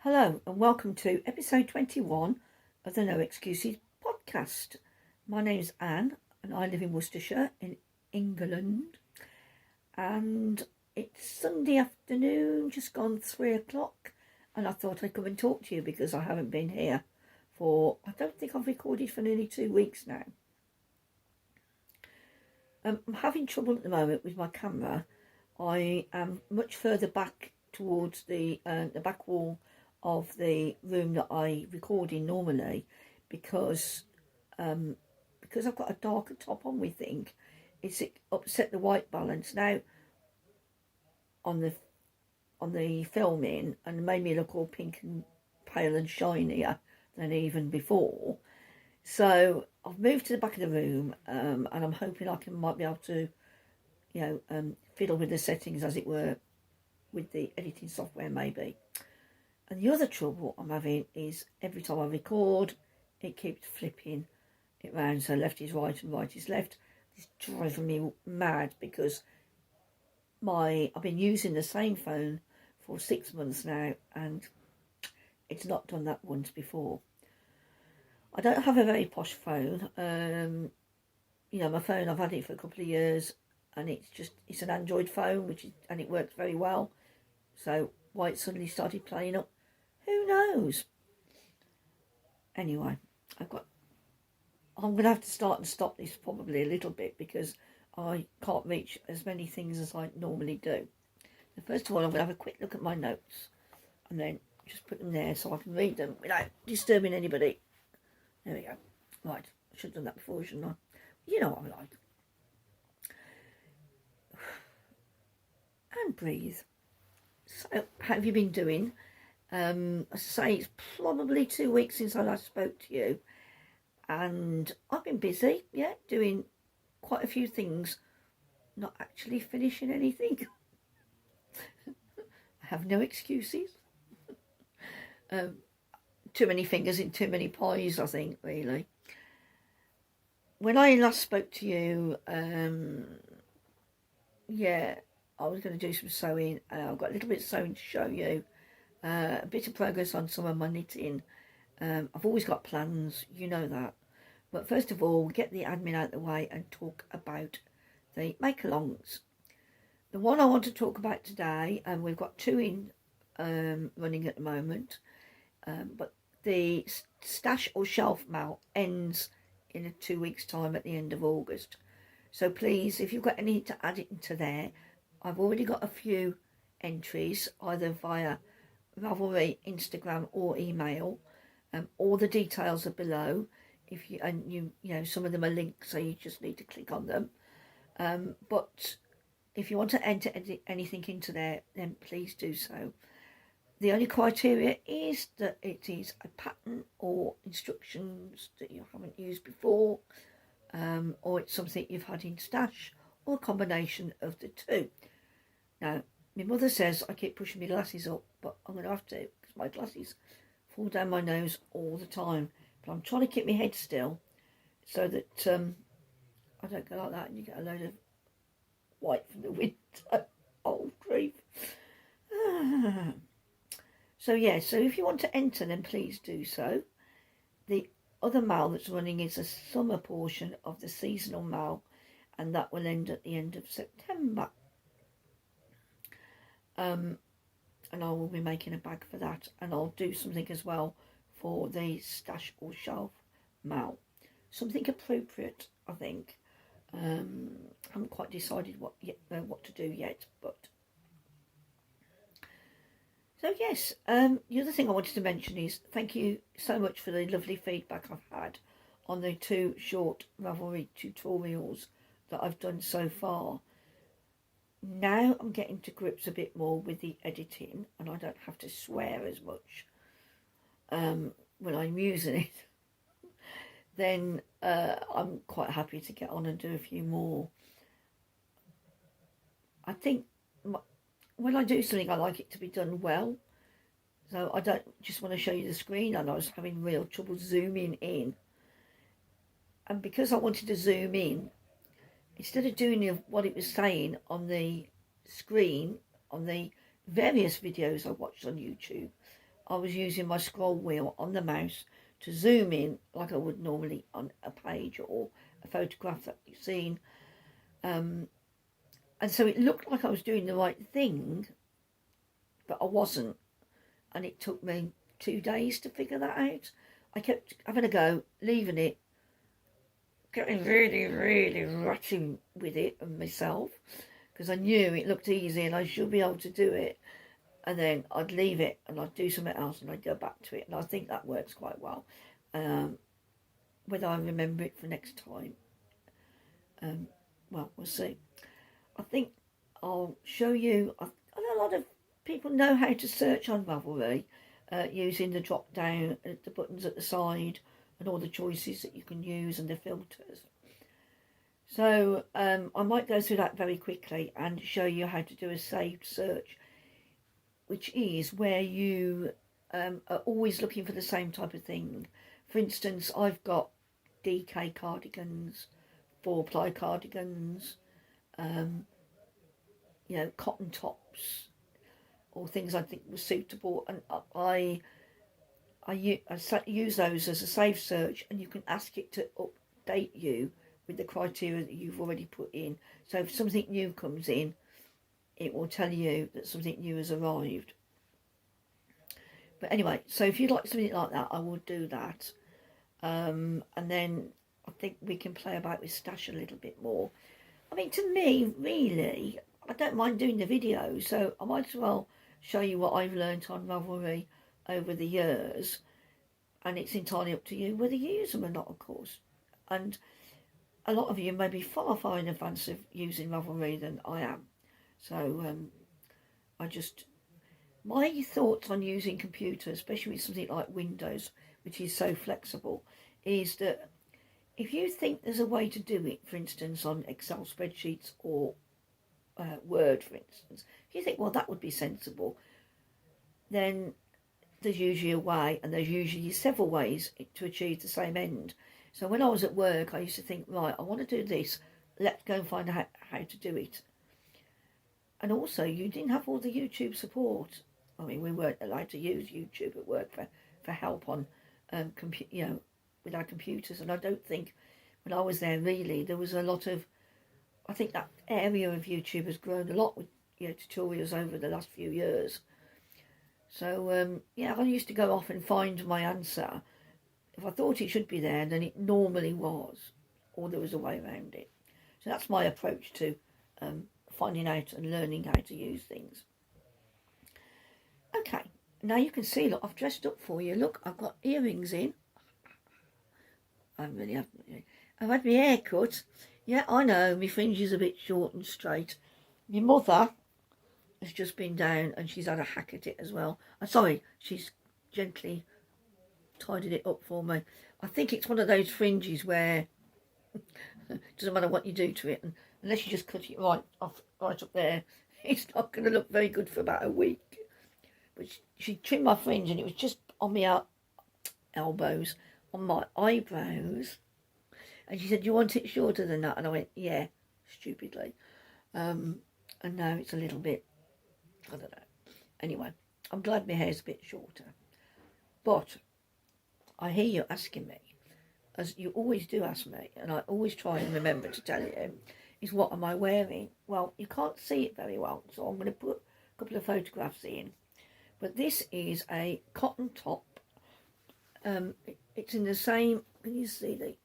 Hello and welcome to episode 21 of the No Excuses podcast. My name's Anne and I live in Worcestershire in England, and it's Sunday afternoon, just gone 3 o'clock, and I thought I'd come and talk to you because I haven't been here for, I don't think I've recorded for nearly 2 weeks now. I'm having trouble at the moment with my camera. I am much further back towards the back wall of the room that I record in normally, because I've got a darker top on, we think it's upset the white balance now on the filming and made me look all pink and pale and shinier than even before. So I've moved to the back of the room, and I'm hoping I might be able to fiddle with the settings, as it were, with the editing software maybe. And the other trouble I'm having is every time I record, it keeps flipping it round. So left is right and right is left. It's driving me mad because I've been using the same phone for 6 months now, and it's not done that once before. I don't have a very posh phone. My phone, I've had it for a couple of years, and it's an Android phone, and it works very well. So why it suddenly started playing up, who knows? Anyway, I'm going to have to start and stop this probably a little bit because I can't reach as many things as I normally do. So first of all, I'm going to have a quick look at my notes and then just put them there so I can read them without disturbing anybody. There we go. Right, I should have done that before, shouldn't I? You know what I'm like. And breathe. So, how have you been doing? As I say, it's probably 2 weeks since I last spoke to you, and I've been busy, doing quite a few things, not actually finishing anything. I have no excuses. Too many fingers in too many pies, I think, really. When I last spoke to you, I was going to do some sewing. I've got a little bit of sewing to show you. A bit of progress on some of my knitting. I've always got plans, you know that. But first of all, get the admin out of the way and talk about the make-alongs. The one I want to talk about today, and we've got 2 in running at the moment, but the stash or shelf mail ends in 2 weeks' time at the end of August. So please, if you've got anything to add it into there, I've already got a few entries, either via Ravelry, Instagram or email. All the details are below. Some of them are linked, so you just need to click on them. But if you want to enter anything into there, then please do so. The only criteria is that it is a pattern or instructions that you haven't used before, or it's something you've had in stash, or a combination of the two. Now, my mother says I keep pushing my glasses up, but I'm going to have to, because my glasses fall down my nose all the time. But I'm trying to keep my head still so that I don't go like that and you get a load of white from the window. Oh, grief. So if you want to enter, then please do so. The other mail that's running is a summer portion of the seasonal mail, and that will end at the end of September. And I will be making a bag for that, and I'll do something as well for the stash or shelf mail. Something appropriate, I think. I haven't quite decided what to do yet, but so yes. The other thing I wanted to mention is thank you so much for the lovely feedback I've had on the 2 short Ravelry tutorials that I've done so far. Now I'm getting to grips a bit more with the editing, and I don't have to swear as much when I'm using it. Then I'm quite happy to get on and do a few more. I think when I do something, I like it to be done well. So I don't just want to show you the screen, and I was having real trouble zooming in. And because I wanted to zoom in, instead of doing what it was saying on the screen, on the various videos I watched on YouTube, I was using my scroll wheel on the mouse to zoom in like I would normally on a page or a photograph that you've seen. And so it looked like I was doing the right thing, but I wasn't. And it took me 2 days to figure that out. I kept having a go, leaving it, getting really, really ratty with it and myself, because I knew it looked easy and I should be able to do it. And then I'd leave it and I'd do something else and I'd go back to it. And I think that works quite well. Whether I remember it for next time, well, we'll see. I think I'll show you. A lot of people know how to search on Ravelry using the drop down, the buttons at the side, and all the choices that you can use and the filters. So I might go through that very quickly and show you how to do a saved search, which is where you are always looking for the same type of thing. For instance, I've got DK cardigans, 4-ply cardigans, you know, cotton tops, or things I think were suitable, and I use those as a saved search, and you can ask it to update you with the criteria that you've already put in. So if something new comes in, it will tell you that something new has arrived. But anyway, so if you'd like something like that, I will do that. And then I think we can play about with stash a little bit more. I mean, to me, really, I don't mind doing the video, so I might as well show you what I've learnt on Ravelry over the years. And it's entirely up to you whether you use them or not, of course. And a lot of you may be far, far in advance of using Ravelry than I am. So my thoughts on using computers, especially with something like Windows, which is so flexible, is that if you think there's a way to do it, for instance, on Excel spreadsheets or Word, for instance, if you think, well, that would be sensible, then there's usually a way, and there's usually several ways to achieve the same end. So when I was at work, I used to think, right, I want to do this, let's go and find out how to do it. And also, you didn't have all the YouTube support. I mean, we weren't allowed to use YouTube at work for help on, with our computers. And I don't think, when I was there, really, there was a lot of, I think that area of YouTube has grown a lot with, tutorials over the last few years. So, I used to go off and find my answer. If I thought it should be there, then it normally was, or there was a way around it. So that's my approach to finding out and learning how to use things. Okay, now you can see, look, I've dressed up for you. Look, I've got earrings in. I've had my hair cut. Yeah, I know, my fringe is a bit short and straight. My mother has just been down and she's had a hack at it as well. I'm sorry, she's gently tidied it up for me. I think it's one of those fringes where it doesn't matter what you do to it, and unless you just cut it right up there, it's not going to look very good for about a week. But she trimmed my fringe and it was just on my elbows, on my eyebrows. And she said, "Do you want it shorter than that?" And I went, "Yeah," stupidly. And now it's a little bit, I don't know. Anyway, I'm glad my hair's a bit shorter. But I hear you asking me, as you always do ask me, and I always try and remember to tell you, is what am I wearing? Well, you can't see it very well, so I'm going to put a couple of photographs in. But this is a cotton top. It's in the same, can you see the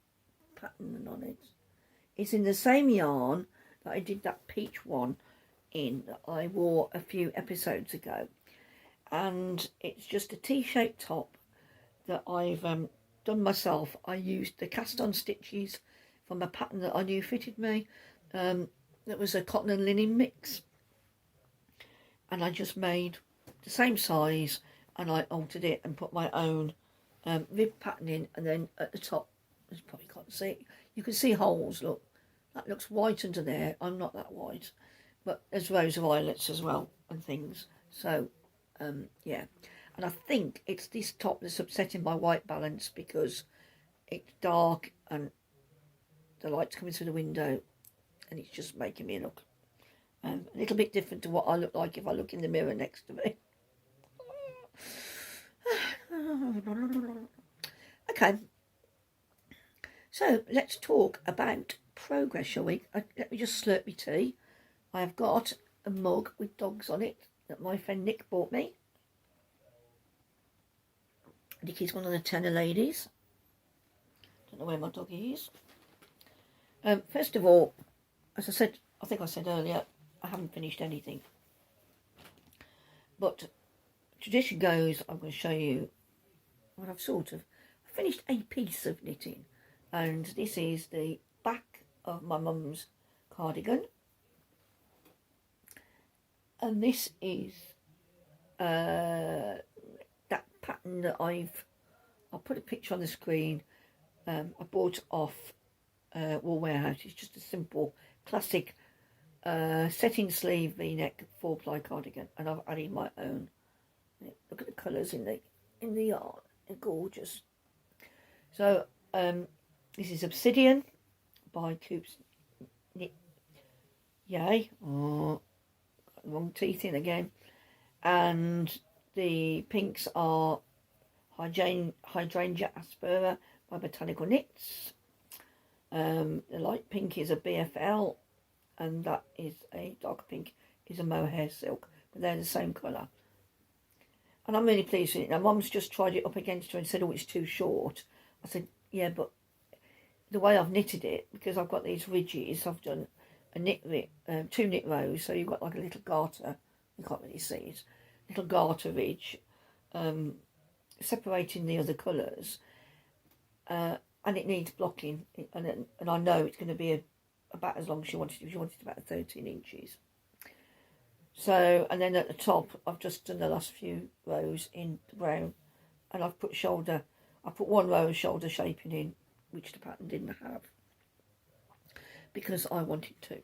pattern on it? It's in the same yarn that I did that peach one in, that I wore a few episodes ago. And it's just a T-shaped top that I've done myself. I used the cast-on stitches from a pattern that I knew fitted me. That was a cotton and linen mix. And I just made the same size and I altered it and put my own rib pattern in, and then at the top, you probably can't see, you can see holes, look, that looks white under there. I'm not that white, but there's rows of eyelets as well and things. So yeah, and I think it's this top that's upsetting my white balance because it's dark and the light's coming through the window and it's just making me look a little bit different to what I look like if I look in the mirror next to me. Okay, so let's talk about progress, shall we? Let me just slurp my tea. I have got a mug with dogs on it that my friend Nick bought me. Nicky's one of the tenor ladies. Don't know where my dog is. First of all, as I said, I think I said earlier, I haven't finished anything. But tradition goes, I'm going to show you what I've finished a piece of knitting. And this is the back of my mum's cardigan. And this is that pattern that I'll put a picture on the screen. I bought off Wool Warehouse. It's just a simple, classic setting sleeve V-neck 4-ply cardigan, and I've added my own. Look at the colours in the yarn; they're gorgeous. So this is Obsidian by Coops Knit. Yay! Oh, wrong teeth in again. And the pinks are Hydrangea Aspera by Botanical Knits. The light pink is a BFL, and that is a dark pink is a mohair silk, but they're the same colour. And I'm really pleased with it. Now, Mum's just tried it up against her and said, oh, it's too short. I said, yeah, but the way I've knitted it, because I've got these ridges, I've done a two knit rows, so you've got like a little garter, you can't really see it, little garter ridge, separating the other colours, and it needs blocking, and I know it's going to be about as long as she wanted. She wanted about 13 inches. So, and then at the top, I've just done the last few rows in the brown, and I put one row of shoulder shaping in, which the pattern didn't have, because I wanted to.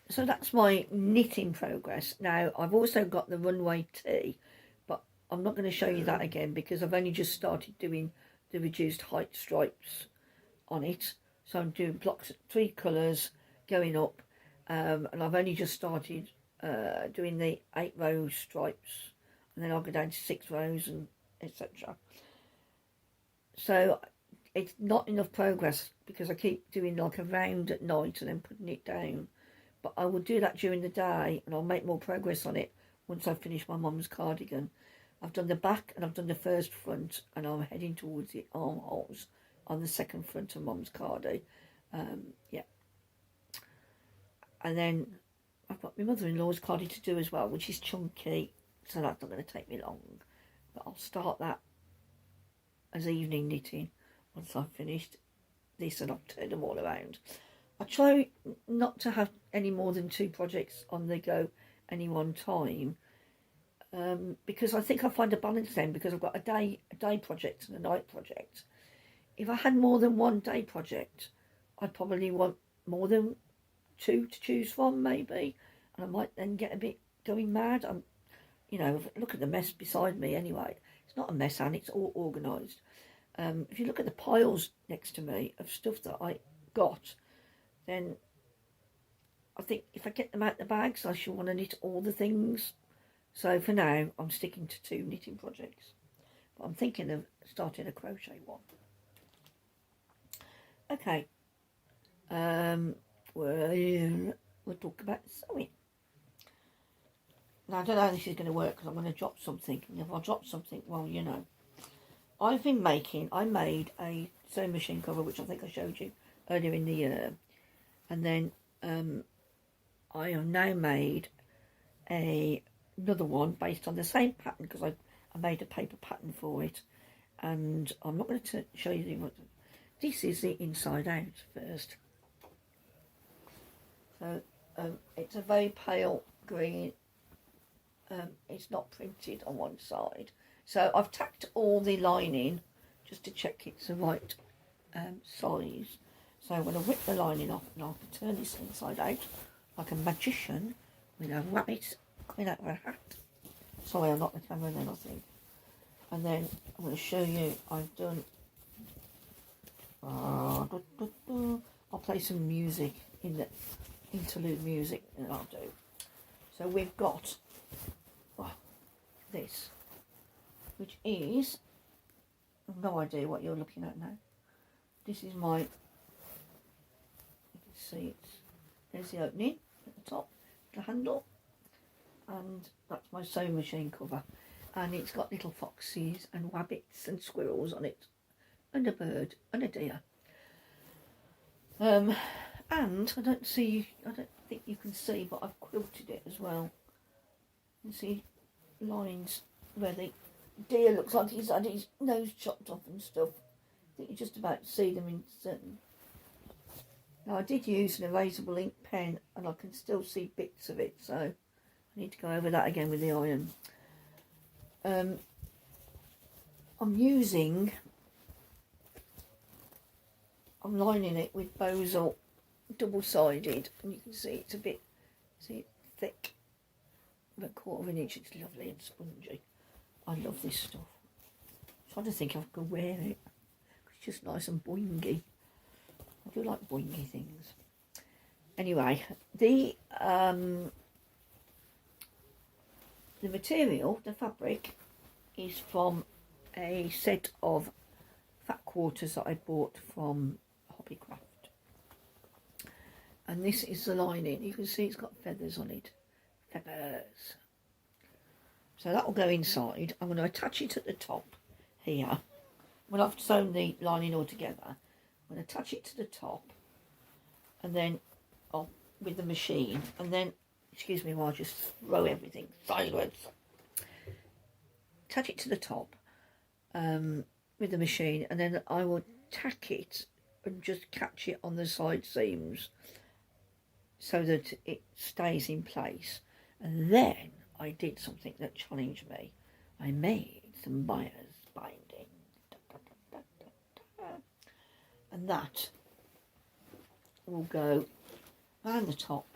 So that's my knitting progress. Now, I've also got the runway tee, but I'm not going to show you that again because I've only just started doing the reduced height stripes on it. So I'm doing blocks, 3 colours going up, and I've only just started doing the 8 row stripes, and then I'll go down to 6 rows and etc. So it's not enough progress because I keep doing like a round at night and then putting it down. But I will do that during the day, and I'll make more progress on it once I've finished my mum's cardigan. I've done the back and I've done the first front, and I'm heading towards the armholes on the second front of mum's cardi. Yeah. And then I've got my mother-in-law's cardi to do as well, which is chunky, so that's not going to take me long. But I'll start that as evening knitting once I've finished this and I've turned them all around. I try not to have any more than 2 projects on the go any one time, because I think I find a balance then, because I've got a day project and a night project. If I had more than one day project, I'd probably want more than 2 to choose from, maybe, and I might then get a bit going mad. You know, look at the mess beside me anyway. It's not a mess, and it's all organised. If you look at the piles next to me of stuff that I got, then I think if I get them out the bags, I shall want to knit all the things. So for now, I'm sticking to 2 knitting projects. But I'm thinking of starting a crochet one. Okay. We'll talk about sewing. Now, I don't know how this is going to work because I'm going to drop something. And if I drop something, well, you know. I made a sewing machine cover, which I think I showed you earlier in the year. And then I have now made another one based on the same pattern, because I made a paper pattern for it. And I'm not going to show you this is the inside out first. So it's a very pale green. It's not printed on one side. So I've tacked all the lining just to check it's the right size. So I'm going to whip the lining off, and I'll turn this inside out like a magician with a rabbit coming out of a hat. Sorry, I've knocked the camera then, I think. And then I'm going to show you I've done... I'll play some music in the interlude music that I'll do. So we've got this. which is, I've no idea what you're looking at now. This is my, you can see there's the opening at the top, the handle, and that's my sewing machine cover. And it's got little foxes and rabbits and squirrels on it, and a bird and a deer. And I don't think you can see, but I've quilted it as well. You see lines where the deer looks like he's had his nose chopped off and stuff. I think you just about see them in certain. Now I did use an erasable ink pen and I can still see bits of it, so I need to go over that again with the iron. I'm lining it with Bosal double-sided, and you can see it's a bit, thick, about 1/4 of an inch. It's lovely and spongy. I love this stuff. I'm trying to think if I could wear it. It's just nice and boingy. I do like boingy things. Anyway, the material, the fabric, is from a set of fat quarters that I bought from Hobbycraft. And this is the lining. You can see it's got feathers on it. Feathers. So that will go inside. I'm going to attach it at the top here. When I've sewn the lining all together, I'm going to attach it to the top, and then with the machine, and then, excuse me while I just throw everything sideways. Attach it to the top with the machine, and then I will tack it and just catch it on the side seams so that it stays in place. And then I did something that challenged me. I made some buyer's binding. And that will go around the top,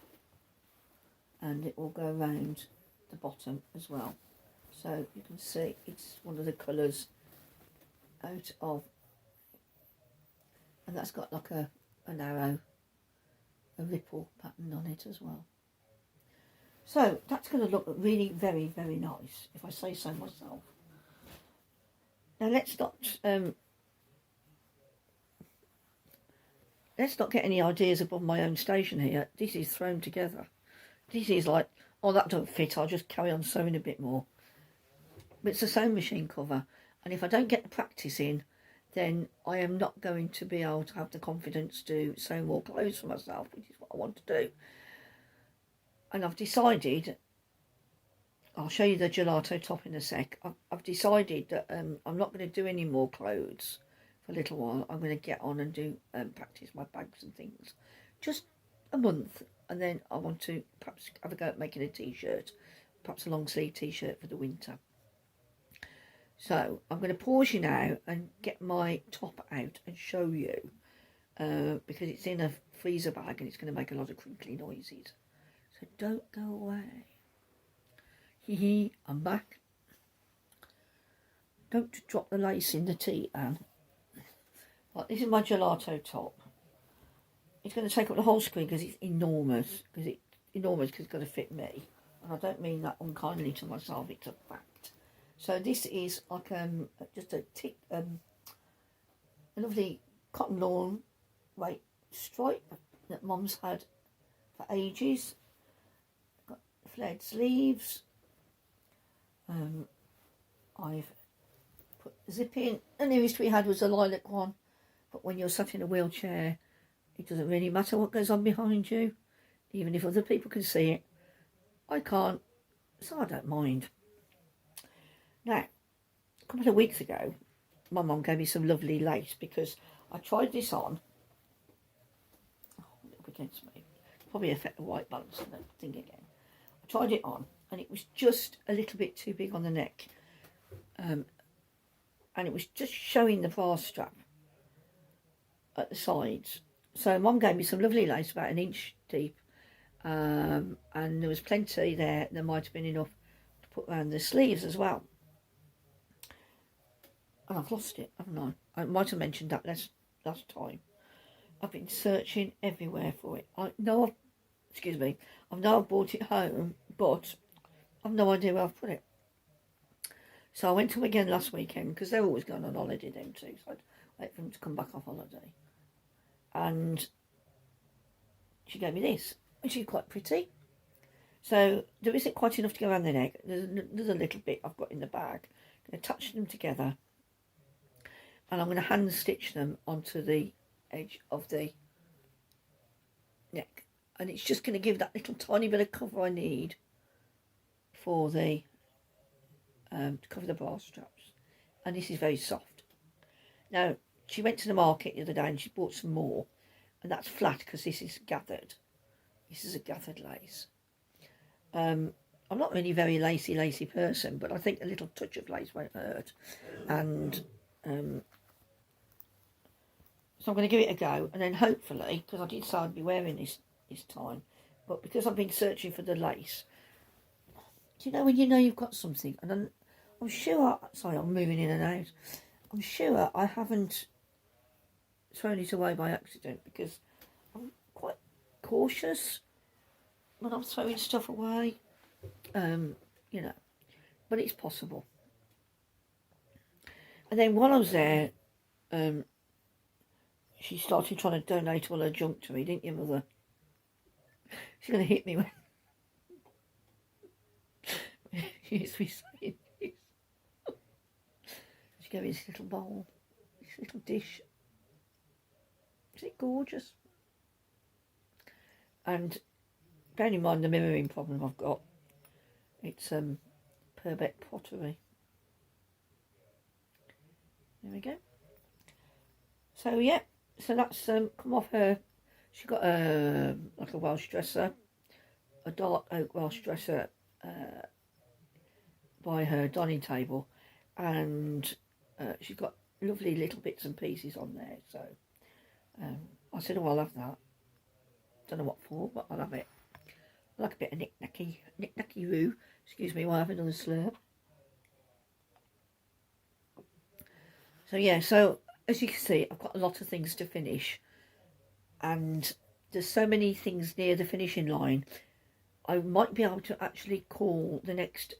and it will go around the bottom as well. So you can see it's one of the colours out of, and that's got like an arrow, a ripple pattern on it as well. So that's going to look really very, very nice, if I say so myself. Now let's not get any ideas above my own station here. This is thrown together. This is like, oh, that don't fit, I'll just carry on sewing a bit more. But it's a sewing machine cover, and if I don't get the practice in, then I am not going to be able to have the confidence to sew more clothes for myself, which is what I want to do. And I've decided, I'll show you the gelato top in a sec. I've decided that I'm not going to do any more clothes for a little while. I'm going to get on and do practice my bags and things. Just a month, and then I want to perhaps have a go at making a t-shirt, perhaps a long sleeve t-shirt for the winter. So I'm going to pause you now and get my top out and show you, because it's in a freezer bag and it's going to make a lot of crinkly noises. So don't go away. Hee, I'm back. Don't drop the lace in the tea, Anne. Right, this is my gelato top. It's going to take up the whole screen because it's enormous. Because it's got to fit me. And I don't mean that unkindly to myself, it's a fact. So this is like just a lovely cotton lawn weight stripe that Mum's had for ages. Got flared sleeves. I've put the zip in. The nearest we had was a lilac one, but when you're sat in a wheelchair, it doesn't really matter what goes on behind you, even if other people can see it. I can't, so I don't mind. Now, a couple of weeks ago, my mum gave me some lovely lace because I tried this on. Oh, up against me. Probably affect the white balance on that thing again. I tried it on, and it was just a little bit too big on the neck. And it was just showing the bra strap at the sides. So Mum gave me some lovely lace, about 1 inch deep. And there was plenty there. There might have been enough to put around the sleeves as well. And I've lost it, haven't I? I might have mentioned that last time. I've been searching everywhere for it. I've now bought it home, but I've no idea where I've put it. So I went to them again last weekend because they're always going on holiday then too. So I'd wait for them to come back off holiday. And she gave me this, and she's quite pretty. So there isn't quite enough to go around the neck. There's a little bit I've got in the bag. I'm going to touch them together, and I'm going to hand stitch them onto the edge of the neck. And it's just going to give that little tiny bit of cover I need for the to cover the bra straps. And this is very soft. Now, she went to the market the other day and she bought some more, and that's flat because this is gathered. This is a gathered lace. I'm not really a very lacy person, but I think a little touch of lace won't hurt. And so I'm going to give it a go, and then hopefully, because I did say I'd be wearing this time, but because I've been searching for the lace, do you know when you know you've got something? And I'm sure, sorry, I'm moving in and out. I'm sure I haven't thrown it away by accident, because I'm quite cautious when I'm throwing stuff away, you know, but it's possible. And then while I was there, she started trying to donate all her junk to me, didn't you, Mother? She's going to hit me when she hears me saying this. She gave me this little bowl, this little dish. Is it gorgeous? And bearing in mind the mirroring problem I've got, it's Purbeck Pottery. There we go. So yeah, so that's come off her. She got like a Welsh dresser, a dark oak Welsh dresser by her dining table, and she's got lovely little bits and pieces on there. So I said, oh, I'll have that. Don't know what for, but I'll have it. I like a bit of knick-knacky roo. Excuse me while I have another slurp. So yeah, so as you can see, I've got a lot of things to finish, and there's so many things near the finishing line. I might be able to actually call the next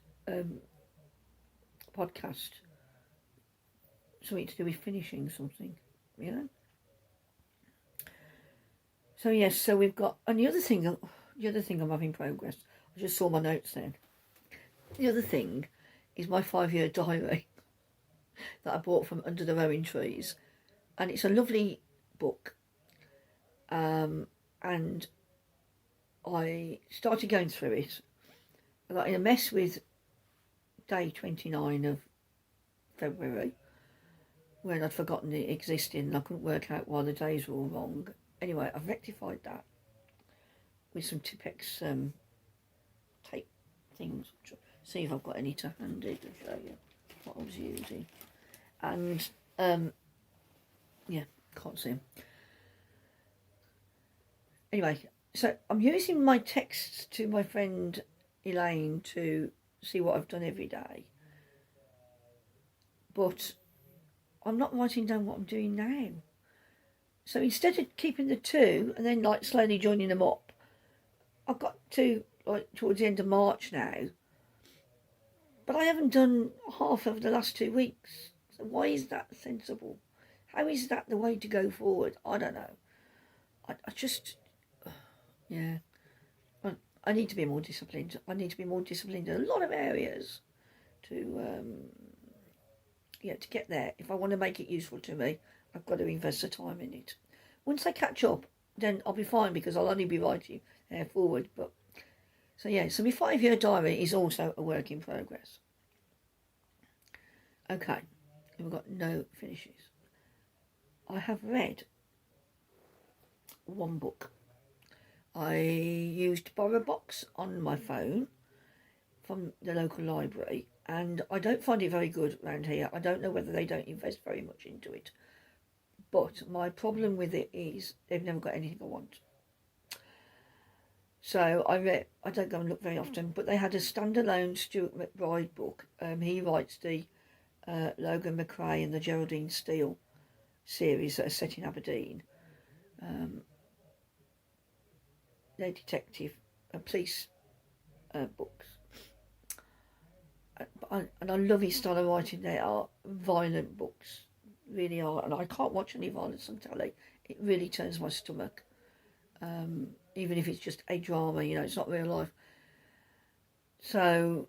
podcast something to do with finishing something, you know. So yes, so we've got, and the other thing I'm having progress. I just saw my notes then. The other thing is my 5-year diary that I bought from under the rowing trees, and it's a lovely book. And I started going through it. I got in a mess with day 29 of February, when I'd forgotten it existed and I couldn't work out why the days were all wrong. Anyway, I've rectified that with some Tipex tape things. See if I've got any to hand to show you what I was using. And yeah, can't see them. Anyway, so I'm using my texts to my friend Elaine to see what I've done every day, but I'm not writing down what I'm doing now. So instead of keeping the two and then like slowly joining them up, I've got to like towards the end of March now, but I haven't done half of the last 2 weeks. So why is that sensible? How is that the way to go forward? I don't know. I just, yeah, I need to be more disciplined. I need to be more disciplined in a lot of areas to, yeah, to get there. If I want to make it useful to me, I've got to invest the time in it. Once I catch up, then I'll be fine because I'll only be writing forward. But so yeah, so my 5-year diary is also a work in progress. Okay, we've got no finishes. I have read one book. I used Borrow Box on my phone from the local library, and I don't find it very good around here. I don't know whether they don't invest very much into it, but my problem with it is they've never got anything I want. So I don't go and look very often, but they had a standalone Stuart McBride book. He writes the Logan McRae and the Geraldine Steele series that are set in Aberdeen. They're detective and police books. and I love his style of writing. They are violent books, really are, and I can't watch any violence on telly. It really turns my stomach. Even if it's just a drama, you know, it's not real life. So,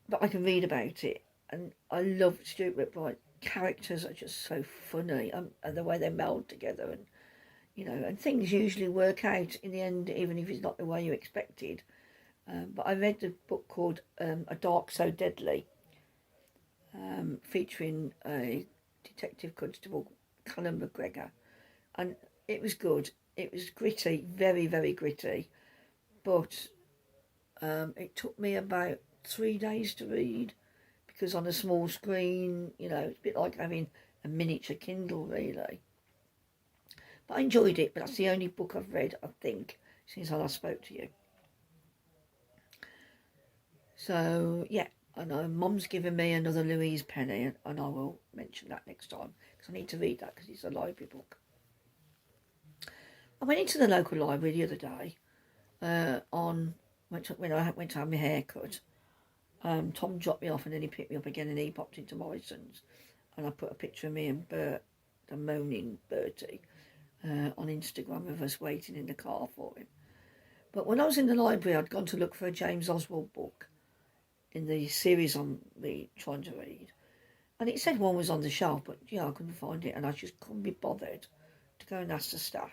but I can read about it, and I love Stuart McBride. Characters are just so funny, and the way they meld together, and you know, and things usually work out in the end, even if it's not the way you expected. But I read the book called A Dark So Deadly, featuring a detective constable, Callum McGregor, and it was good. It was gritty, very, very gritty, but it took me about 3 days to read because on a small screen, you know, it's a bit like having a miniature Kindle, really. But I enjoyed it, but that's the only book I've read, I think, since I last spoke to you. So, yeah, I know Mum's given me another Louise Penny, and I will mention that next time, because I need to read that, because it's a library book. I went into the local library the other day, when I went to have my hair cut. Tom dropped me off, and then he picked me up again, and he popped into Morrison's, and I put a picture of me and Bert, the moaning Bertie, on Instagram of us waiting in the car for him. But when I was in the library, I'd gone to look for a James Oswald book in the series I'm trying to read, and it said one was on the shelf, but yeah, I couldn't find it, and I just couldn't be bothered to go and ask the staff,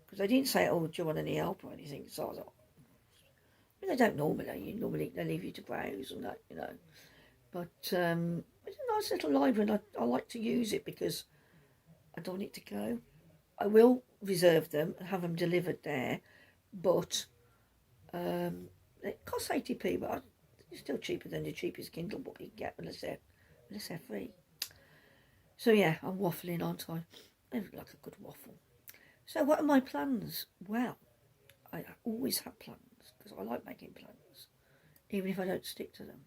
because they didn't say, oh, do you want any help or anything. So I was like, I mean, they don't normally they leave you to browse and that, you know, but it's a nice little library, and I like to use it because I don't want it to go. I will reserve them and have them delivered there, but it costs 80p, but it's still cheaper than the cheapest Kindle book you can get unless they're free. So yeah, I'm waffling, aren't I? I like a good waffle. So what are my plans? Well, I always have plans because I like making plans, even if I don't stick to them.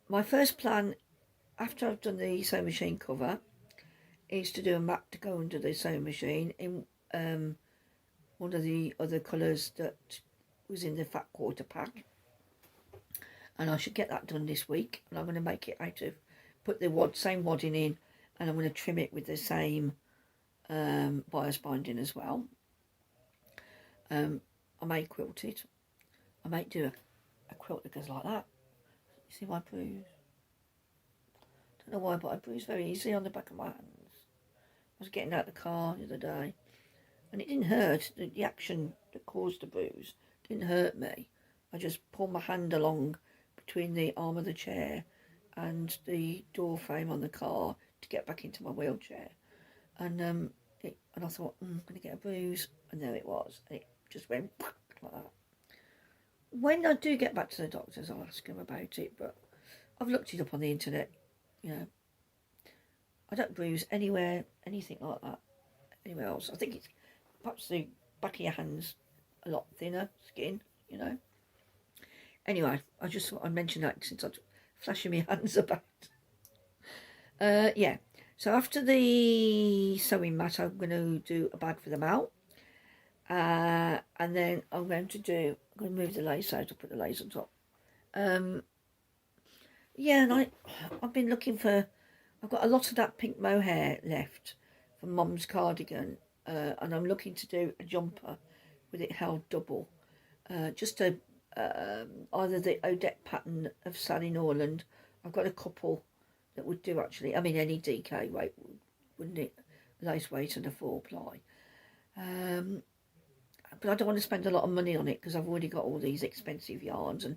My first plan, after I've done the sewing machine cover, is to do a map to go under the sewing machine in one of the other colours that was in the fat quarter pack, and I should get that done this week. And I'm going to make it out of, put the same wadding in, and I'm going to trim it with the same bias binding as well. I may quilt it. I might do a quilt that goes like that. You see my bruise? Don't know why, but I bruise very easily on the back of my hands. I was getting out of the car the other day, and it didn't hurt. The action that caused the bruise didn't hurt me. I just pulled my hand along between the arm of the chair and the door frame on the car to get back into my wheelchair, and I thought, I'm going to get a bruise, and there it was. And it just went like that. When I do get back to the doctors, I'll ask them about it, but I've looked it up on the internet. You know, I don't bruise anywhere, anything like that, anywhere else. I think it's perhaps the back of your hands a lot thinner skin, you know. Anyway, I just thought I'd mention that since I'm flashing my hands about. Yeah, so after the sewing mat, I'm going to do a bag for them out. And then I'm going to move the lace out, I'll put the lace on top. Yeah, and I've been looking for, I've got a lot of that pink mohair left from Mum's cardigan, and I'm looking to do a jumper with it held double. Just either the Odette pattern of Sally Norland. I've got a couple that would do actually. I mean, any DK weight wouldn't it? Lace weight and a 4-ply. But I don't want to spend a lot of money on it because I've already got all these expensive yarns,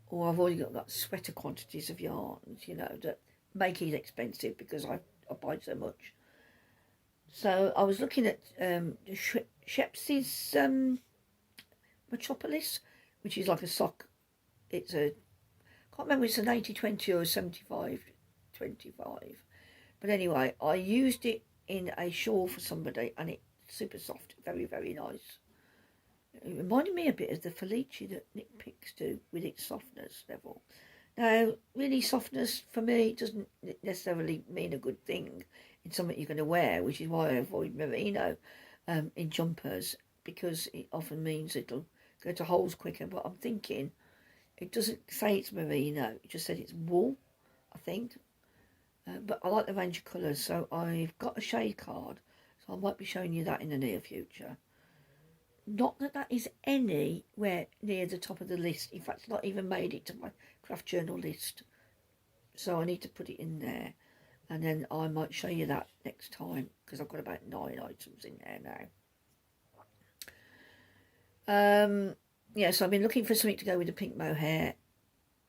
or I've already got sweater quantities of yarns, you know, that make it expensive because I buy so much. So I was looking at Shepsy's Metropolis, which is like a sock. It's I can't remember, it's an 80-20 or a 75-25. But anyway, I used it in a shawl for somebody, and it's super soft, very, very nice. It reminded me a bit of the Felici that Nick Picks do with its softness level. Now, really, softness for me doesn't necessarily mean a good thing in something you're going to wear, which is why I avoid merino in jumpers, because it often means it'll go to holes quicker. But I'm thinking It doesn't say it's merino, it just said it's wool, I think. But I like the range of colours, so I've got a shade card, so I might be showing you that in the near future. Not that that is anywhere near the top of the list. In fact, it's not even made it to my craft journal list. So I need to put it in there. And then I might show you that next time, because I've got about 9 items in there now. Yeah, so I've been looking for something to go with the pink mohair.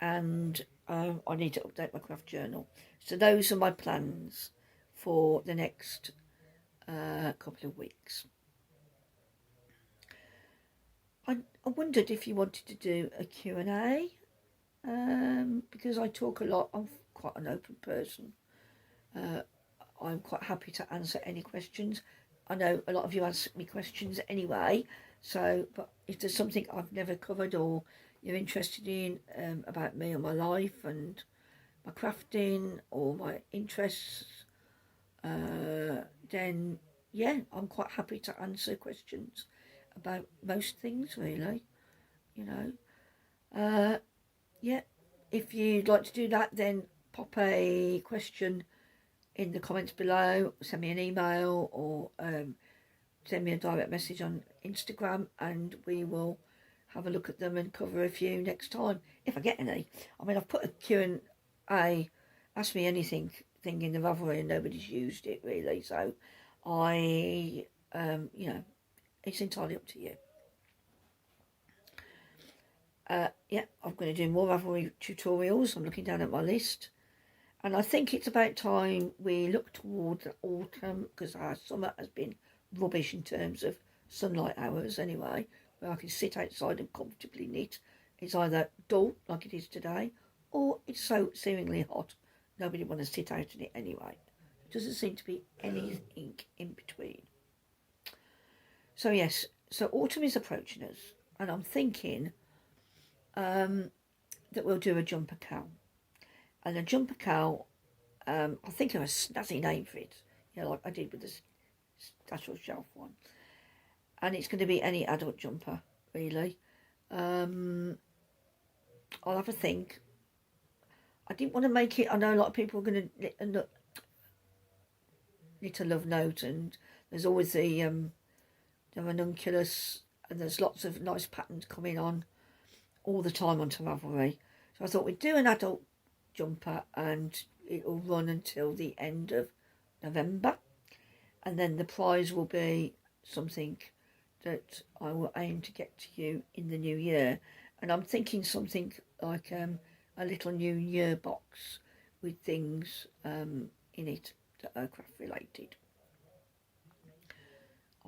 And I need to update my craft journal. So those are my plans for the next couple of weeks. I wondered if you wanted to do a Q&A, because I talk a lot. I'm quite an open person. I'm quite happy to answer any questions. I know a lot of you ask me questions anyway, but if there's something I've never covered or you're interested in about me or my life and my crafting or my interests, then yeah, I'm quite happy to answer questions about most things, really, you know. Yeah, if you'd like to do that, then pop a question in the comments below, send me an email, or send me a direct message on Instagram, and we will have a look at them and cover a few next time, if I get any. I mean, I've put a Q&A, ask me anything thing in the Ravelry, and nobody's used it, really, so you know, it's entirely up to you. Yeah, I'm going to do more Ravelry tutorials. I'm looking down at my list. And I think it's about time we look toward the autumn, because our summer has been rubbish in terms of sunlight hours anyway, where I can sit outside and comfortably knit. It's either dull, like it is today, or it's so seemingly hot, nobody wants to sit out in it anyway. There doesn't seem to be anything in between. So yes, so autumn is approaching us, and I'm thinking that we'll do a jumper cowl. And a jumper cowl, I think of a snazzy name for it, you know, like I did with the Stash or Shelf one. And it's going to be any adult jumper, really. I'll have a think. I didn't want to make it, I know a lot of people are going to knit a love note, and there's always the ranunculus, and there's lots of nice patterns coming on all the time onto Ravelry. So I thought we'd do an adult jumper, and it will run until the end of November, and then the prize will be something that I will aim to get to you in the new year. And I'm thinking something like a little new year box with things in it that are craft related.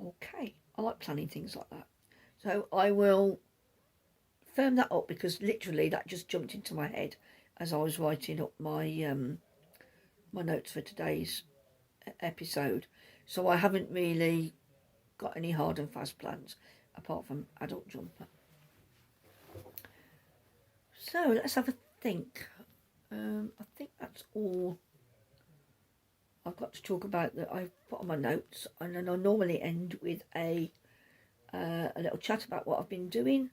Okay, I like planning things like that. So I will firm that up, because literally that just jumped into my head as I was writing up my my notes for today's episode. So I haven't really got any hard and fast plans apart from adult jumper. So let's have a think. I think that's all I've got to talk about that I've put on my notes, and then I normally end with a little chat about what I've been doing.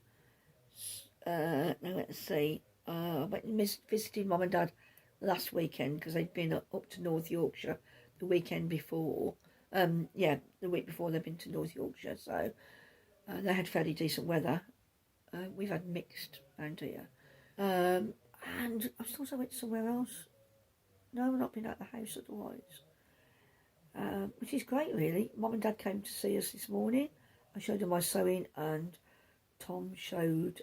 Now let's see. I went and visited Mum and Dad last weekend, because they'd been up to North Yorkshire the weekend before. The week before they'd been to North Yorkshire, so they had fairly decent weather. We've had mixed around here. And I thought I went somewhere else. No, I've not been out of the house otherwise. Which is great, really. Mum and Dad came to see us this morning. I showed them my sewing, and Tom showed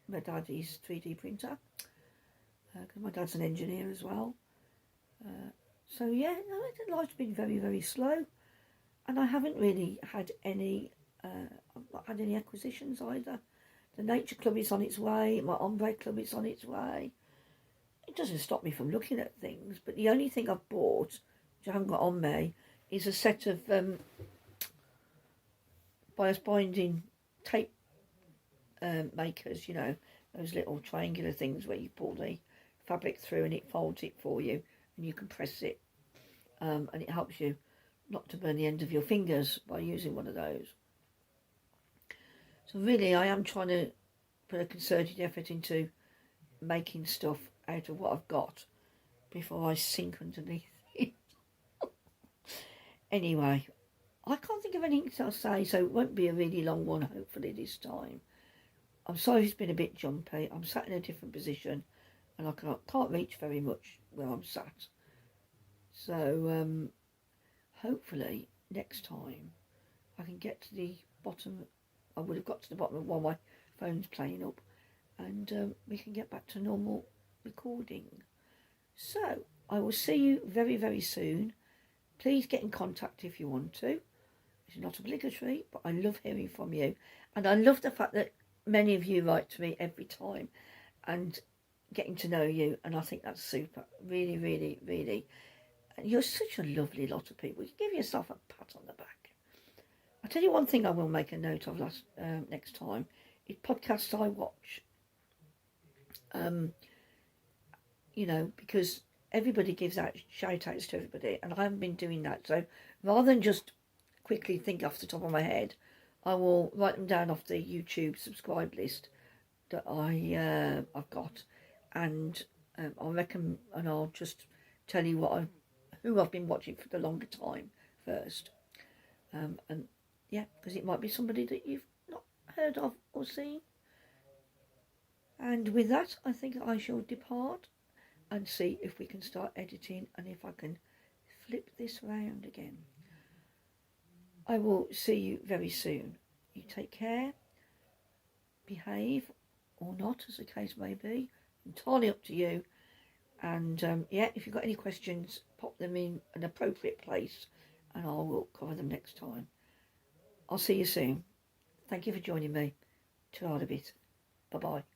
my dad's 3D printer, because my dad's an engineer as well. So yeah, no, life's been very, very slow, and I haven't really had any I've not had any acquisitions either. The nature club is on its way, my ombre club is on its way. It doesn't stop me from looking at things, but the only thing I've bought, which I haven't got on me, is a set of bias binding tape makers, you know, those little triangular things where you pull the fabric through and it folds it for you, and you can press it, and it helps you not to burn the end of your fingers by using one of those. So really I am trying to put a concerted effort into making stuff out of what I've got before I sink underneath it. Anyway, I can't think of anything to say, so it won't be a really long one hopefully this time. I'm sorry it's been a bit jumpy. I'm sat in a different position and I can't reach very much where I'm sat. So hopefully next time I can get to the bottom. I would have got to the bottom of while my phone's playing up, and we can get back to normal recording. So I will see you very, very soon. Please get in contact if you want to. It's not obligatory, but I love hearing from you. And I love the fact that many of you write to me every time and getting to know you. And I think that's super. Really, really, really. And you're such a lovely lot of people. You give yourself a pat on the back. I'll tell you one thing I will make a note of next time. Is podcasts I watch. You know, because everybody gives out shout outs to everybody, and I haven't been doing that. So rather than just quickly think off the top of my head, I will write them down off the YouTube subscribe list that I've got, and I'll just tell you who I've been watching for the longer time first, and yeah, because it might be somebody that you've not heard of or seen. And with that, I think I shall depart and see if we can start editing and if I can flip this round again. I will see you very soon. You take care, behave or not, as the case may be, entirely up to you. And yeah, if you've got any questions, pop them in an appropriate place and I will cover them next time. I'll see you soon. Thank you for joining me. Ta-ra a bit. Bye-bye.